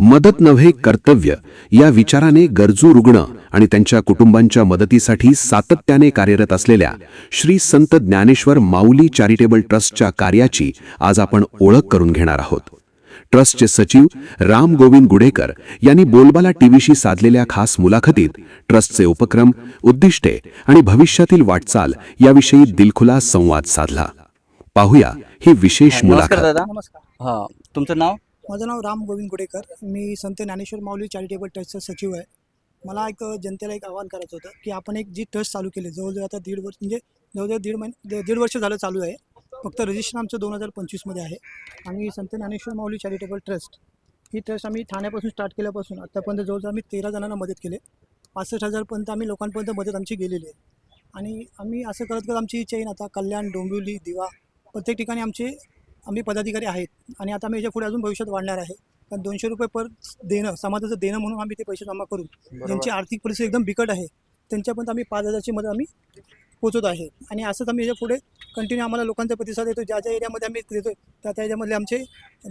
मदत नव्हे कर्तव्य या विचाराने गरजू रुग्ण आणि त्यांच्या कुटुंबांच्या मदतीसाठी सातत्याने कार्यरत असलेल्या श्री संत ज्ञानेश्वर माऊली चॅरिटेबल ट्रस्टच्या कार्याची आज आपण ओळख करून घेणार आहोत. ट्रस्टचे सचिव राम गोविंद गुडेकर यांनी बोलबाला टीव्हीशी साधलेल्या खास मुलाखतीत ट्रस्टचे उपक्रम, उद्दिष्टे आणि भविष्यातील वाटचाल याविषयी दिलखुलास संवाद साधला. पाहूया ही विशेष मुलाखत. नमस्कार दादा. नमस्कार. हां, तुमचं नाव? माझं नाव राम गोविंद गुडेकर. मी संत ज्ञानेश्वर माऊली चॅरिटेबल ट्रस्टचा सचिव आहे. मला जनतेला एक आवाहन करायचं होतं की आपण एक जी ट्रस्ट चालू केली, जवळजवळ आता दीड वर्ष, म्हणजे जवळजवळ दीड वर्ष झालं चालू आहे. फक्त रजिस्ट्रेशन आमचं 2025मध्ये आहे. आम्ही संत ज्ञानेश्वर माऊली चॅरिटेबल ट्रस्ट ही ट्रस्ट आम्ही ठाण्यापासून स्टार्ट केल्यापासून आत्तापर्यंत जवळजवळ आम्ही 13 जणांना मदत केली. 65,000पर्यंत आम्ही लोकांपर्यंत मदत आमची गेलेली आहे. आणि आम्ही असं करत करत आमची चेन आता कल्याण, डोंबिवली, दिवा प्रत्येक ठिकाणी आम्ही पदाधिकारी आहेत. आणि आता आम्ही याच्या पुढे अजून भविष्यात वाढणार आहे. कारण 200 रुपये पर देणं, समाजाचं देणं म्हणून आम्ही ते पैसे जमा करून ज्यांची आर्थिक परिस्थिती एकदम बिकट आहे त्यांच्यापर्यंत आम्ही 5,000ची मदत आम्ही पोचवत आहे. आणि असंच आम्ही याच्या पुढे कंटिन्यू आम्हाला लोकांचा प्रतिसाद येतो. ज्या ज्या एरियामध्ये आम्ही देतो त्या एरियामधले आमचे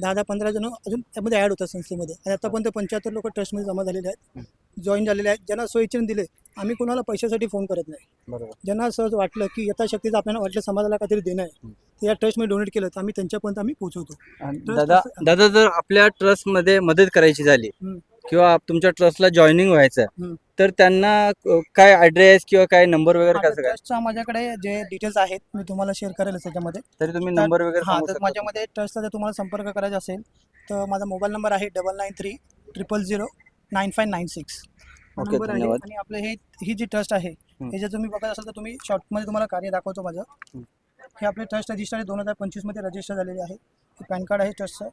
10-15 जण अजून त्यामध्ये ॲड होतात संस्थेमध्ये. आणि आतापर्यंत 75 लोक ट्रस्टमध्ये जमा झालेले आहेत, जॉईन झालेले आहेत. ज्यांना स्वइच्छेने दिले, आम्ही कोणाला पैशासाठी फोन करत नाही. बरोबर. ज्यांना सहज वाटलं की यथाशक्तीचं आपल्याला वाटलं समाजाला काहीतरी देणं आहे, तर या ट्रस्टमध्ये डोनेट केलं तर आम्ही त्यांच्यापर्यंत आम्ही पोहोचवतो. दादा जर आपल्या ट्रस्टमध्ये मदत करायची झाली किंवा तुमच्या ट्रस्टला जॉईनिंग व्हायचं तर त्यांना काय ॲड्रेस किंवा काय नंबर वगैरे कसं काय? ट्रस्टचा माझ्याकडे जे डिटेल्स आहेत मी तुम्हाला शेअर करेल त्याच्यामध्ये. तरी तुम्ही नंबर वगैरे हां, सांगू तर शकता? माझ्यामध्ये ट्रस्टचा जर तुम्हाला संपर्क करायचा असेल तर माझा मोबाईल नंबर आहे 9930099596. ओके, नंबर आहे. धन्यवाद. आणि आपलं ही जी ट्रस्ट आहे हे जर तुम्ही बघत असाल तर तुम्ही शॉर्टमध्ये तुम्हाला कार्य दाखवतो माझं. हे आपले ट्रस्ट रजिस्टर आहे, 2025मध्ये रजिस्टर झालेले आहे. हे पॅन कार्ड आहे ट्रस्टचं.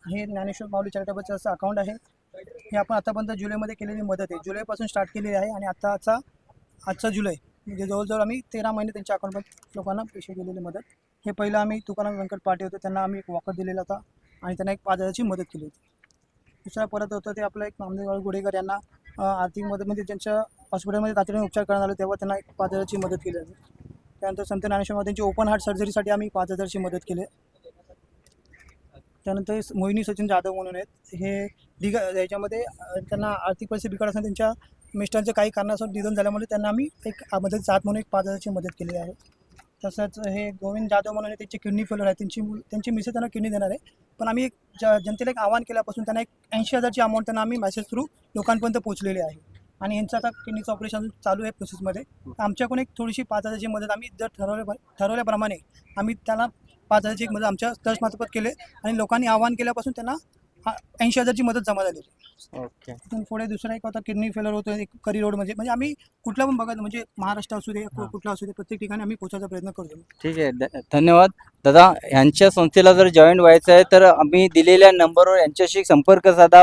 हे ज्ञानेश्वर माऊली चॅरिटेबल ट्रस्टचं अकाउंट आहे. हे आपण आतापर्यंत जुलैमध्ये केलेली मदत आहे, जुलैपासून स्टार्ट केलेली आहे. आणि आजचा जुलै म्हणजे जवळजवळ आम्ही 13 महिने त्यांच्या अकाउंटमध्ये लोकांना पैसे दिलेली मदत. हे पहिलं आम्ही तुकाराम व्यंकट पाटे होते, त्यांना आम्ही एक वॉकर दिलेला होता आणि त्यांना एक 5,000ची मदत केली होती. दुसरा परत होतं ते आपलं एक नामदेव गुडेकर यांना आर्थिक मदत, म्हणजे त्यांच्या हॉस्पिटलमध्ये तातडीने उपचार करण्यात आले तेव्हा त्यांना एक 5,000ची मदत केली आहे. त्यानंतर संत ज्ञानेश्वर त्यांची ओपन हार्ट सर्जरीसाठी आम्ही 5,000ची मदत केली. त्यानंतर मोहिनी सचिन जाधव म्हणून आहेत, हे याच्यामध्ये त्यांना आर्थिक परिस्थिती बिकट असताना त्यांच्या मिस्टरांचं काही कारणास्तव निधन झाल्यामुळे त्यांना आम्ही एक मदत जात म्हणून एक 5,000ची मदत केली आहे. तसंच हे गोविंद जाधव म्हणून त्यांची किडनी फेलर आहे, त्यांची मिसेस त्यांना किडनी देणार आहे. पण आम्ही एक जनतेला एक आवाहन केल्यापासून त्यांना एक 80,000ची अमाऊंट त्यांना आम्ही मेसेज थ्रू लोकांपर्यंत पोहोचलेली आहे. आणि यांचं आता किडनीचं ऑपरेशन चालू आहे प्रोसेसमध्ये. आमच्याकडून एक थोडीशी 5,000ची मदत आम्ही जर ठरवल्याप्रमाणे आम्ही त्याला 5,000ची एक मदत आमच्या ट्रस्टमार्फत केले आणि लोकांनी आवाहन केल्यापासून त्यांना 80,000ची मदत जमा झालेली. ओके. तिथून पुढे दुसरा एक होता किडनी फेलर होतो एक करी रोडमध्ये. म्हणजे आम्ही कुठला पण बघत, म्हणजे महाराष्ट्र असू दे कुठला असू दे, प्रत्येक ठिकाणी आम्ही पोहोचायचा प्रयत्न करतो. ठीक आहे, धन्यवाद दादा. यांच्या संस्थेला जर जॉईन व्हायचं आहे तर आम्ही दिलेल्या नंबरवर यांच्याशी संपर्क साधा.